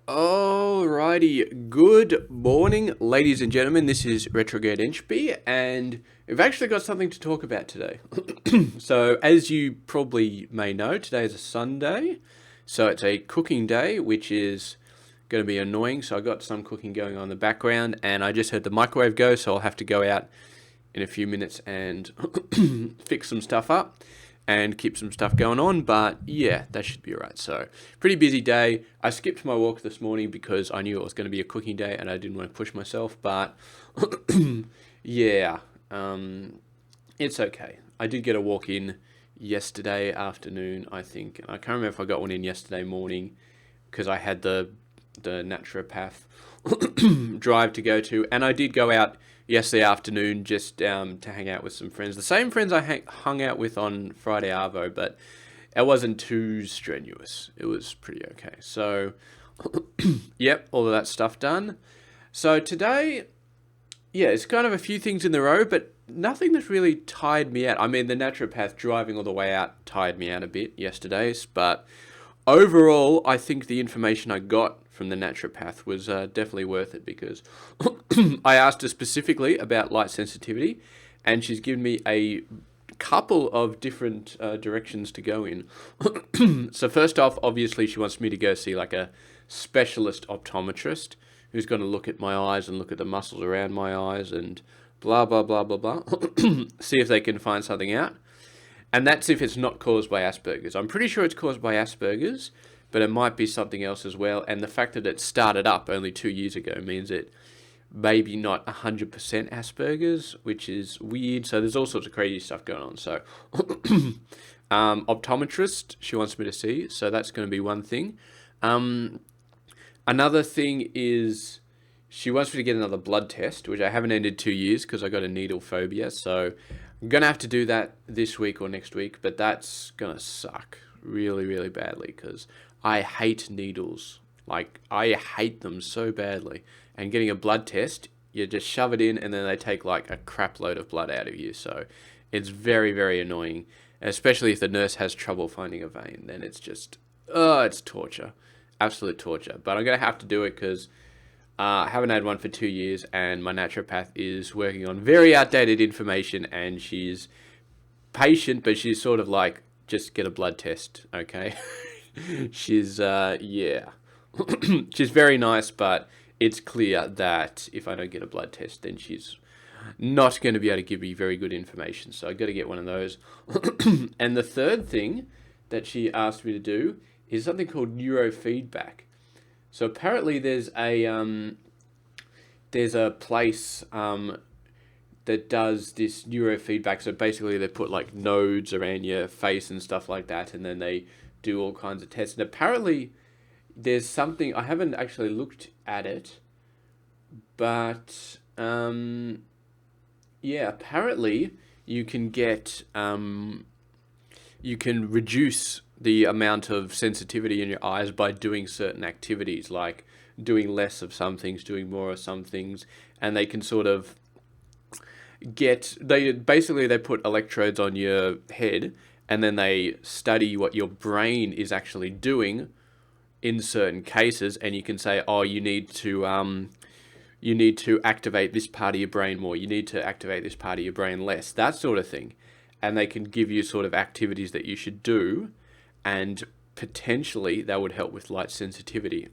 Alrighty, good morning, ladies and gentlemen. This is Retrograde Inchby, and we've actually got something to talk about today. So, as you probably may know, today is a Sunday, so it's a cooking day, which is going to be annoying. So, I got some cooking going on in the background, and I just heard the microwave go, so I'll have to go out in a few minutes and fix some stuff up and keep some stuff going on, but yeah, that should be alright. So, pretty busy day. I skipped my walk this morning because I knew it was going to be a cooking day and I didn't want to push myself, but yeah, it's okay. I did get a walk in yesterday afternoon, I think. I can't remember if I got one in yesterday morning because I had the Naturopath drive to go to, and I did go out yesterday afternoon just to hang out with some friends. The same friends I hung out with on Friday Arvo, but it wasn't too strenuous. It was pretty okay. So, yep, all of that stuff done. So today, yeah, it's kind of a few things in the row, but nothing that really tired me out. I mean, the Naturopath driving all the way out tired me out a bit yesterday, but overall, I think the information I got from the Naturopath was definitely worth it because I asked her specifically about light sensitivity, and she's given me a couple of different directions to go in. So first off, obviously, she wants me to go see like a specialist optometrist who's going to look at my eyes and look at the muscles around my eyes and blah, blah, blah, blah, blah. See if they can find something out. And that's if it's not caused by Asperger's. I'm pretty sure it's caused by Asperger's, but it might be something else as well. And the fact that it started up only 2 years ago means it maybe not 100% Asperger's, which is weird. So there's all sorts of crazy stuff going on. So optometrist, she wants me to see. So that's going to be one thing. Another thing is she wants me to get another blood test, which I haven't ended 2 years because I got a needle phobia. So I'm going to have to do that this week or next week, but that's going to suck really, really badly because I hate needles. Like, I hate them so badly. And getting a blood test, you just shove it in and then they take like a crap load of blood out of you. So it's very, very annoying, especially if the nurse has trouble finding a vein. Then it's just, it's torture. Absolute torture. But I'm going to have to do it because I haven't had one for 2 years, and my naturopath is working on very outdated information, and she's patient, but she's sort of like, just get a blood test, okay? She's, yeah. She's very nice, but it's clear that if I don't get a blood test, then she's not going to be able to give me very good information. So I got to get one of those. And the third thing that she asked me to do is something called neurofeedback. So apparently there's a place that does this neurofeedback. So basically they put like nodes around your face and stuff like that, and then they do all kinds of tests. And apparently there's something, I haven't actually looked at it, but yeah, apparently you can get you can reduce the amount of sensitivity in your eyes by doing certain activities, like doing less of some things, doing more of some things, and they can sort of they put electrodes on your head, and then they study what your brain is actually doing in certain cases, and you can say, oh, you need to activate this part of your brain more, you need to activate this part of your brain less, that sort of thing. And they can give you sort of activities that you should do, and potentially that would help with light sensitivity,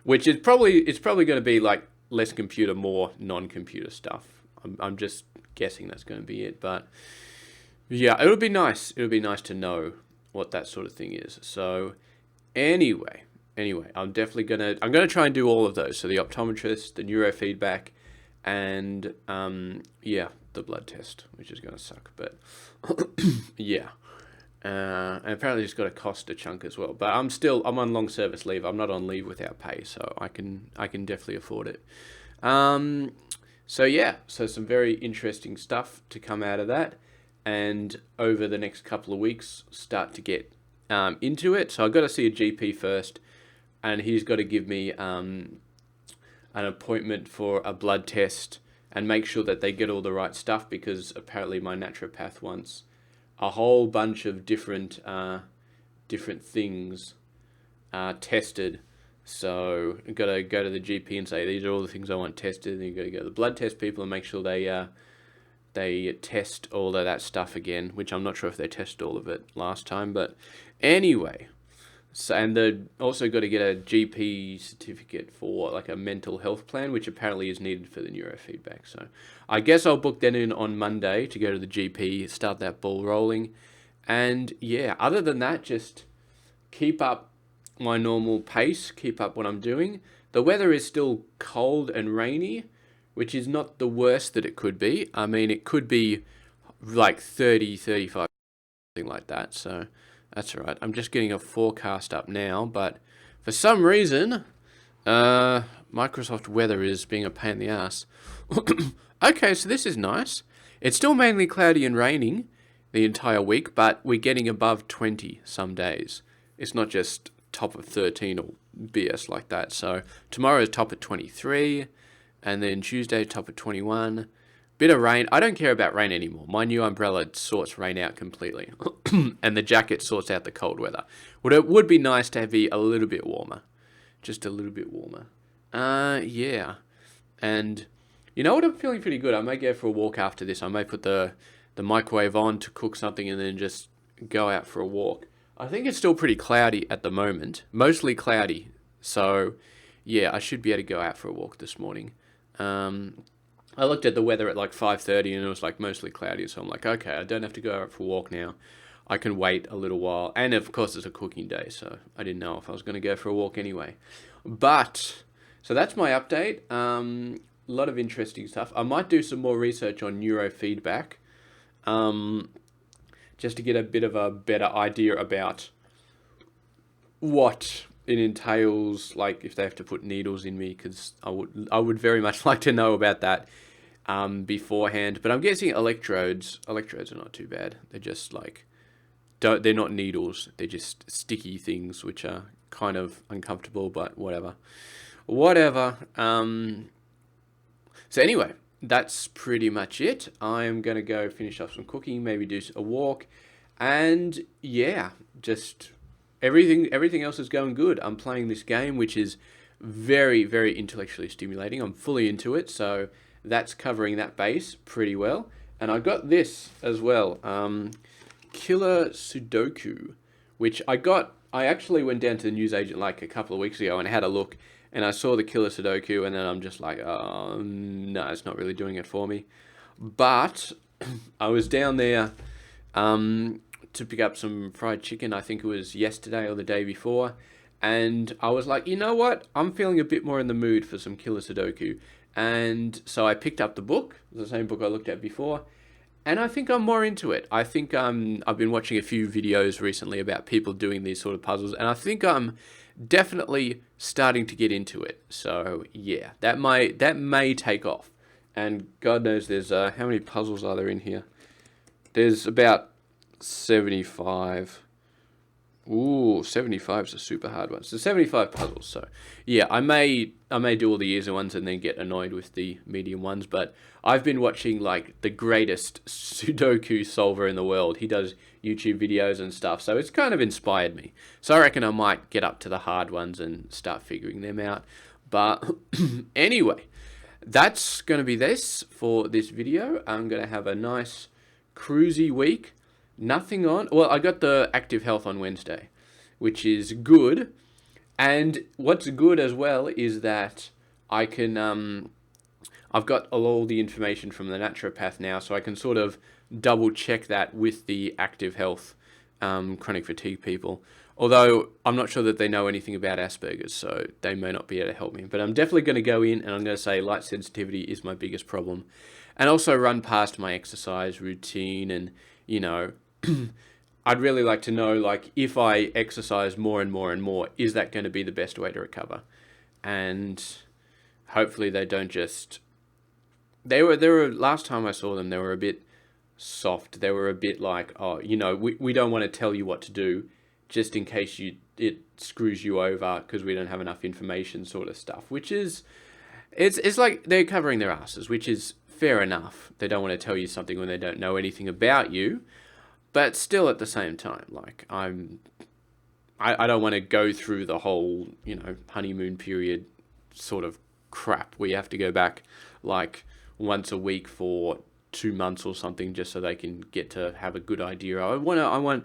which is probably going to be like less computer, more non-computer stuff. I'm just guessing that's going to be it, but yeah, it would be nice. It would be nice to know what that sort of thing is. So anyway, I'm gonna try and do all of those. So the optometrist, the neurofeedback, and yeah, the blood test, which is gonna suck, but yeah. And apparently it's got to cost a chunk as well. But I'm on long service leave. I'm not on leave without pay, so I can definitely afford it. So yeah, so some very interesting stuff to come out of that, and over the next couple of weeks start to get into it. So I've got to see a GP first, and he's got to give me an appointment for a blood test and make sure that they get all the right stuff, because apparently my naturopath wants a whole bunch of different things tested So you got to go to the GP and say these are all the things I want tested. And you got to go to the blood test people and make sure they test all of that stuff again, which I'm not sure if they tested all of it last time. But anyway, so and they also got to get a GP certificate for like a mental health plan, which apparently is needed for the neurofeedback. So I guess I'll book that in on Monday to go to the GP, start that ball rolling. And yeah, other than that, just keep up my normal pace, keep up what I'm doing. The weather is still cold and rainy, which is not the worst that it could be. I mean, it could be like 30, 35, something like that. So that's all right. I'm just getting a forecast up now, but for some reason, Microsoft Weather is being a pain in the ass. Okay, so this is nice. It's still mainly cloudy and raining the entire week, but we're getting above 20 some days. It's not just top of 13 or BS like that. So tomorrow is top of 23, and then Tuesday top of 21. Bit of rain. I don't care about rain anymore. My new umbrella sorts rain out completely, and the jacket sorts out the cold weather. But it would be nice to be a little bit warmer, just a little bit warmer. Yeah, and you know what? I'm feeling pretty good. I may go for a walk after this. I may put the microwave on to cook something and then just go out for a walk. I think it's still pretty cloudy at the moment, mostly cloudy. So, yeah, I should be able to go out for a walk this morning. I looked at the weather at like 5:30 and it was like mostly cloudy. So I'm like, okay, I don't have to go out for a walk now. I can wait a little while. And of course, it's a cooking day, so I didn't know if I was going to go for a walk anyway. But, so that's my update. A lot of interesting stuff. I might do some more research on neurofeedback. Just to get a bit of a better idea about what it entails, like if they have to put needles in me, because I would very much like to know about that beforehand. But I'm guessing electrodes are not too bad. They're just like they're not needles. They're just sticky things which are kind of uncomfortable, but whatever. So anyway, that's pretty much it. I'm going to go finish off some cooking, maybe do a walk, and yeah, just everything else is going good. I'm playing this game, which is very, very intellectually stimulating. I'm fully into it, so that's covering that base pretty well. And I got this as well, Killer Sudoku, which I actually went down to the newsagent like a couple of weeks ago and had a look, and I saw the Killer Sudoku, and then I'm just like, oh, no, it's not really doing it for me. But I was down there to pick up some fried chicken. I think it was yesterday or the day before. And I was like, you know what? I'm feeling a bit more in the mood for some Killer Sudoku. And so I picked up the book, the same book I looked at before. And I think I'm more into it. I think I've been watching a few videos recently about people doing these sort of puzzles. And I think I'm definitely starting to get into it. So yeah, that may take off. And God knows there's how many puzzles are there in here? There's about 75. Ooh, 75 is a super hard one. So 75 puzzles. So yeah, I may do all the easier ones and then get annoyed with the medium ones. But I've been watching like the greatest Sudoku solver in the world. He does YouTube videos and stuff. So it's kind of inspired me. So I reckon I might get up to the hard ones and start figuring them out. But anyway, that's going to be this for this video. I'm going to have a nice cruisy week. Nothing on. Well, I got the Active Health on Wednesday, which is good. And what's good as well is that I can, I've got all the information from the Naturopath now, so I can sort of double check that with the Active Health chronic fatigue people. Although I'm not sure that they know anything about Asperger's, so they may not be able to help me. But I'm definitely going to go in and I'm going to say light sensitivity is my biggest problem. And also run past my exercise routine and, you know, I'd really like to know, like, if I exercise more and more and more, is that going to be the best way to recover? And hopefully they don't just... They were last time I saw them, they were a bit soft. They were a bit like, oh, you know, we don't want to tell you what to do just in case it screws you over because we don't have enough information sort of stuff, which is... It's like they're covering their asses, which is fair enough. They don't want to tell you something when they don't know anything about you. But still, at the same time, like, I don't want to go through the whole, honeymoon period sort of crap. We have to go back like once a week for 2 months or something just so they can get to have a good idea. I want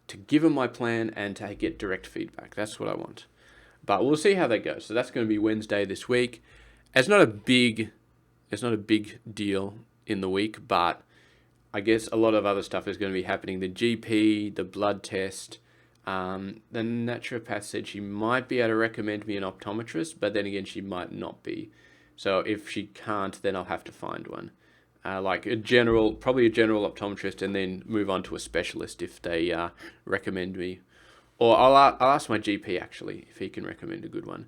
to give them my plan and to get direct feedback. That's what I want. But we'll see how that goes. So that's going to be Wednesday this week. It's not a big deal in the week, but I guess a lot of other stuff is going to be happening. The GP, the blood test. The naturopath said she might be able to recommend me an optometrist, but then again, she might not be. So if she can't, then I'll have to find one. Like probably a general optometrist, and then move on to a specialist if they recommend me. Or I'll ask my GP actually if he can recommend a good one.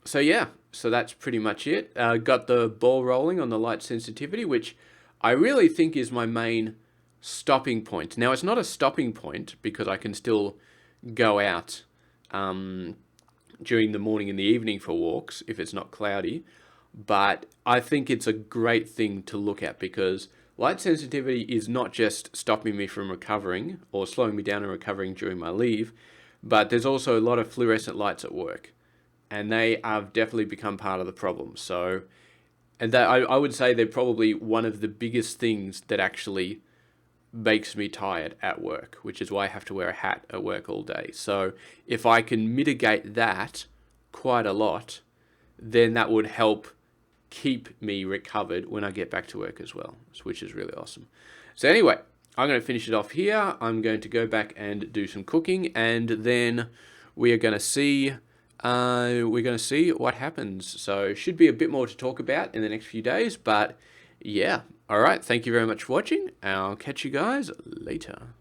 So that's pretty much it. Got the ball rolling on the light sensitivity, which I really think is my main stopping point. Now, it's not a stopping point because I can still go out during the morning and the evening for walks if it's not cloudy. But I think it's a great thing to look at because light sensitivity is not just stopping me from recovering or slowing me down and recovering during my leave, but there's also a lot of fluorescent lights at work, and they have definitely become part of the problem. So, and that I would say they're probably one of the biggest things that actually makes me tired at work, which is why I have to wear a hat at work all day. So if I can mitigate that quite a lot, then that would help keep me recovered when I get back to work as well, which is really awesome. So anyway, I'm going to finish it off here. I'm going to go back and do some cooking, and then we are going to see what happens. So should be a bit more to talk about in the next few days, but yeah. All right. Thank you very much for watching. I'll catch you guys later.